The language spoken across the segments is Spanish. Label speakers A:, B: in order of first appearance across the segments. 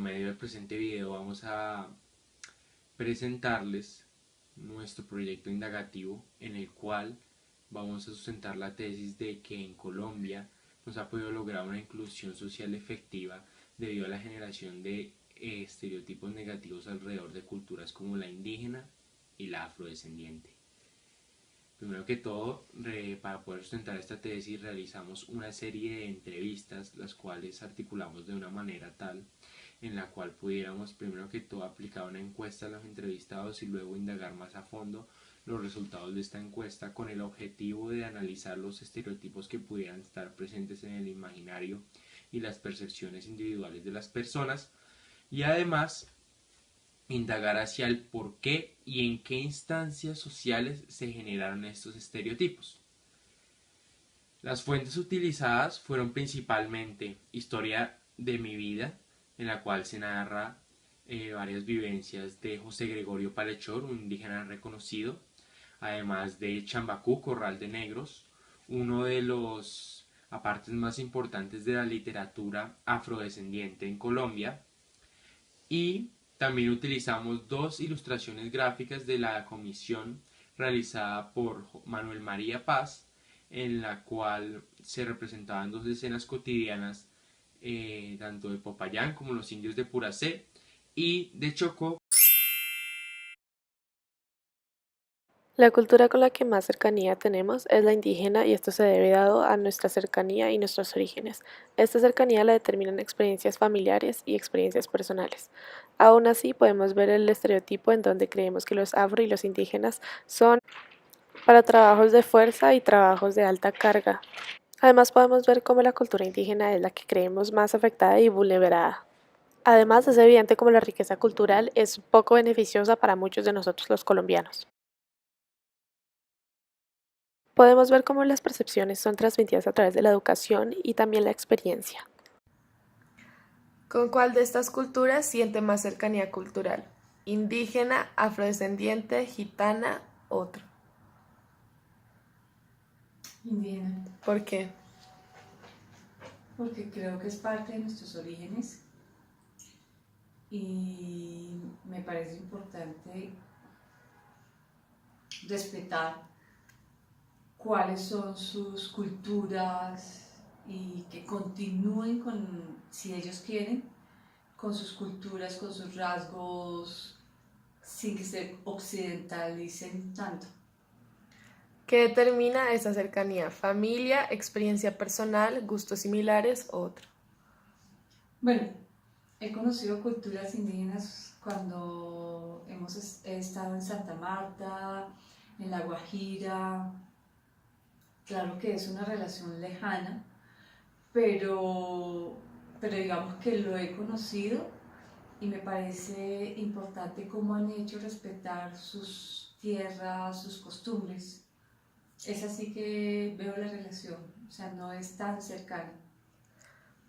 A: medio del presente video vamos a presentarles nuestro proyecto indagativo en el cual vamos a sustentar la tesis de que en Colombia no se ha podido lograr una inclusión social efectiva debido a la generación de estereotipos negativos alrededor de culturas como la indígena y la afrodescendiente. Primero que todo, para poder sustentar esta tesis realizamos una serie de entrevistas, las cuales articulamos de una manera tal en la cual pudiéramos primero que todo aplicar una encuesta a los entrevistados y luego indagar más a fondo los resultados de esta encuesta con el objetivo de analizar los estereotipos que pudieran estar presentes en el imaginario y las percepciones individuales de las personas y además indagar hacia el por qué y en qué instancias sociales se generaron estos estereotipos. Las fuentes utilizadas fueron principalmente Historia de mi vida, en la cual se narra varias vivencias de José Gregorio Palechor, un indígena reconocido, además de Chambacú, Corral de Negros, uno de los apartes más importantes de la literatura afrodescendiente en Colombia, y también utilizamos dos ilustraciones gráficas de la comisión realizada por Manuel María Paz, en la cual se representaban dos escenas cotidianas tanto de Popayán como los indios de Puracé y de Chocó.
B: La cultura con la que más cercanía tenemos es la indígena y esto se debe dado a nuestra cercanía y nuestros orígenes. Esta cercanía la determinan experiencias familiares y experiencias personales. Aún así, podemos ver el estereotipo en donde creemos que los afro y los indígenas son para trabajos de fuerza y trabajos de alta carga. Además, podemos ver cómo la cultura indígena es la que creemos más afectada y vulnerada. Además, es evidente cómo la riqueza cultural es poco beneficiosa para muchos de nosotros los colombianos. Podemos ver cómo las percepciones son transmitidas a través de la educación y también la experiencia. ¿Con cuál de estas culturas siente más cercanía cultural? Indígena, afrodescendiente, gitana, otro.
C: Indígena,
B: ¿Por qué?
C: porque creo que es parte de nuestros orígenes y me parece importante respetar cuáles son sus culturas y que continúen con, si ellos quieren, con sus culturas, con sus rasgos, sin que se occidentalicen tanto.
B: ¿Qué determina esa cercanía? Familia, experiencia personal, gustos similares, otro.
C: Bueno, he conocido culturas indígenas cuando he estado en Santa Marta, en La Guajira. Claro que es una relación lejana, pero, pero digamos que lo he conocido y me parece importante cómo han hecho respetar sus tierras, sus costumbres. Es así que veo la relación, o sea, no es tan cercana.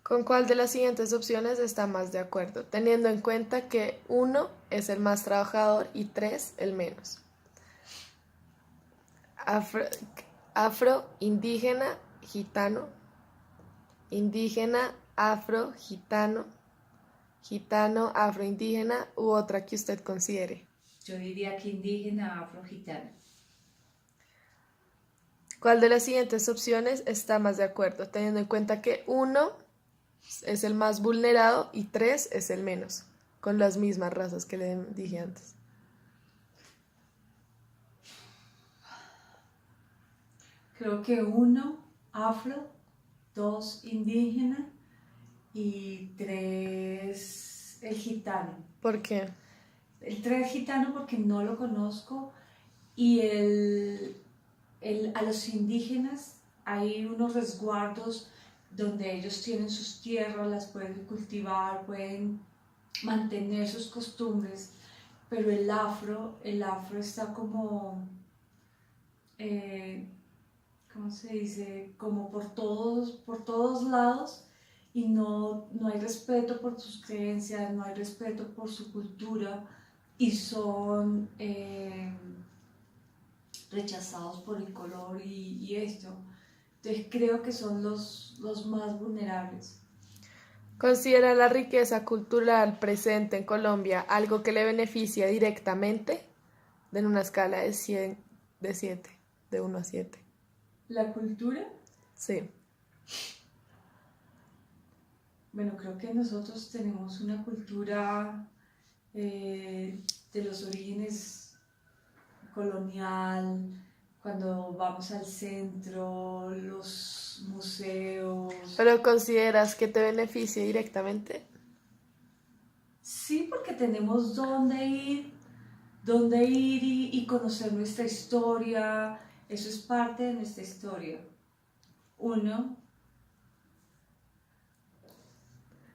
B: ¿Con cuál de las siguientes opciones está más de acuerdo? Teniendo en cuenta que 1 es el más trabajador y 3 el menos. Afro, indígena, gitano, indígena, afro, gitano, gitano, afroindígena u otra que usted considere.
C: Yo diría que indígena, afro-gitana.
B: ¿Cuál de las siguientes opciones está más de acuerdo? Teniendo en cuenta que 1 es el más vulnerado y 3 es el menos, con las mismas razas que le dije antes.
C: Creo que 1 afro, 2 indígena y 3 el gitano.
B: ¿Por qué?
C: El 3 gitano porque no lo conozco y a los indígenas hay unos resguardos donde ellos tienen sus tierras, las pueden cultivar, pueden mantener sus costumbres, pero el afro está como, eh, ¿cómo se dice? Como por todos lados y no hay respeto por sus creencias, no hay respeto por su cultura y son rechazados por el color y esto. Entonces creo que son los más vulnerables.
B: ¿Considera la riqueza cultural presente en Colombia algo que le beneficia directamente? En una escala de 100, de 7, de 1 a 7.
C: La cultura,
B: Sí.
C: bueno, creo que nosotros tenemos una cultura de los orígenes colonial, cuando vamos al centro, los museos.
B: ¿Pero consideras que te beneficia directamente?
C: Sí, porque tenemos dónde ir y conocer nuestra historia. Eso es parte de nuestra historia. Uno,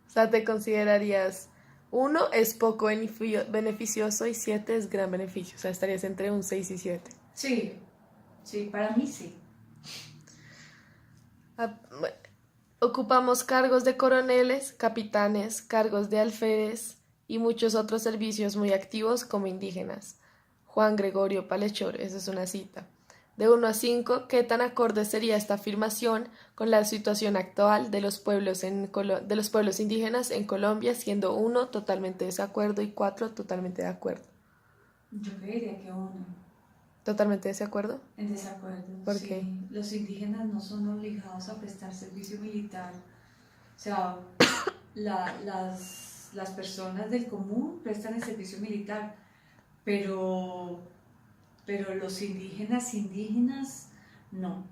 B: O sea, te considerarías 1 es poco beneficioso y 7 es gran beneficio. O sea, estarías entre un 6 y 7.
C: sí, sí, para mí sí.
B: Bueno, ocupamos cargos de coroneles, capitanes, cargos de alférez y muchos otros servicios muy activos como indígenas. Juan Gregorio Palechor, esa es una cita. De 1 a 5, ¿qué tan acorde sería esta afirmación con la situación actual de los pueblos indígenas en Colombia, siendo 1 totalmente desacuerdo y 4 totalmente de acuerdo?
C: Yo creería que uno,
B: ¿Totalmente desacuerdo?
C: en desacuerdo.
B: ¿Por
C: Sí.
B: qué?
C: Los indígenas no son obligados a prestar servicio militar. O sea, las personas del común prestan el servicio militar, pero, pero los indígenas no,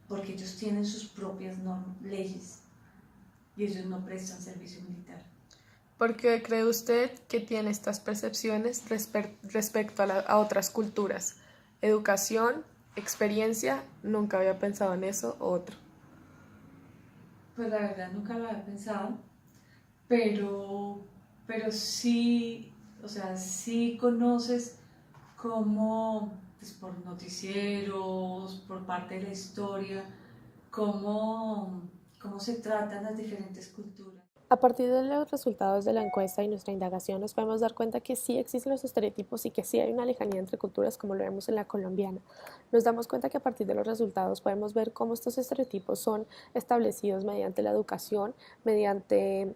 C: porque ellos tienen sus propias leyes y ellos no prestan servicio militar.
B: ¿Por qué cree usted que tiene estas percepciones respecto a otras culturas? Educación, experiencia, nunca había pensado en eso, o otro.
C: Pues la verdad nunca lo había pensado, pero sí, o sea, sí conoces cómo, pues por noticieros, por parte de la historia, cómo se tratan las diferentes culturas.
B: A partir de los resultados de la encuesta y nuestra indagación nos podemos dar cuenta que sí existen los estereotipos y que sí hay una lejanía entre culturas como lo vemos en la colombiana. Nos damos cuenta que a partir de los resultados podemos ver cómo estos estereotipos son establecidos mediante la educación, mediante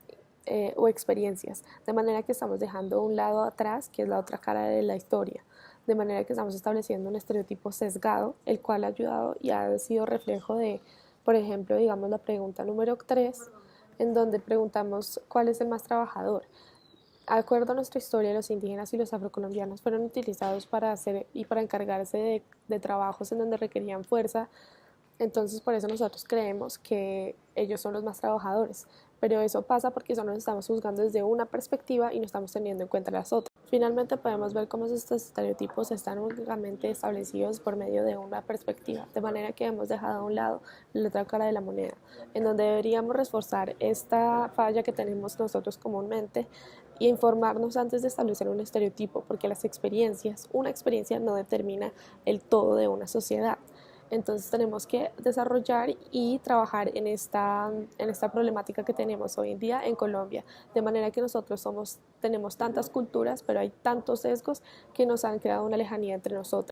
B: o experiencias, de manera que estamos dejando un lado atrás, que es la otra cara de la historia, de manera que estamos estableciendo un estereotipo sesgado, el cual ha ayudado y ha sido reflejo de, por ejemplo, digamos la pregunta número 3, en donde preguntamos cuál es el más trabajador. De acuerdo a nuestra historia, los indígenas y los afrocolombianos fueron utilizados para hacer y para encargarse de trabajos en donde requerían fuerza, entonces por eso nosotros creemos que ellos son los más trabajadores, pero eso pasa porque solo nos estamos juzgando desde una perspectiva y no estamos teniendo en cuenta las otras. Finalmente podemos ver cómo estos estereotipos están únicamente establecidos por medio de una perspectiva, de manera que hemos dejado a un lado la otra cara de la moneda, en donde deberíamos reforzar esta falla que tenemos nosotros comúnmente y informarnos antes de establecer un estereotipo, porque una experiencia no determina el todo de una sociedad. Entonces tenemos que desarrollar y trabajar en esta problemática que tenemos hoy en día en Colombia, de manera que nosotros tenemos tantas culturas, pero hay tantos sesgos que nos han creado una lejanía entre nosotros.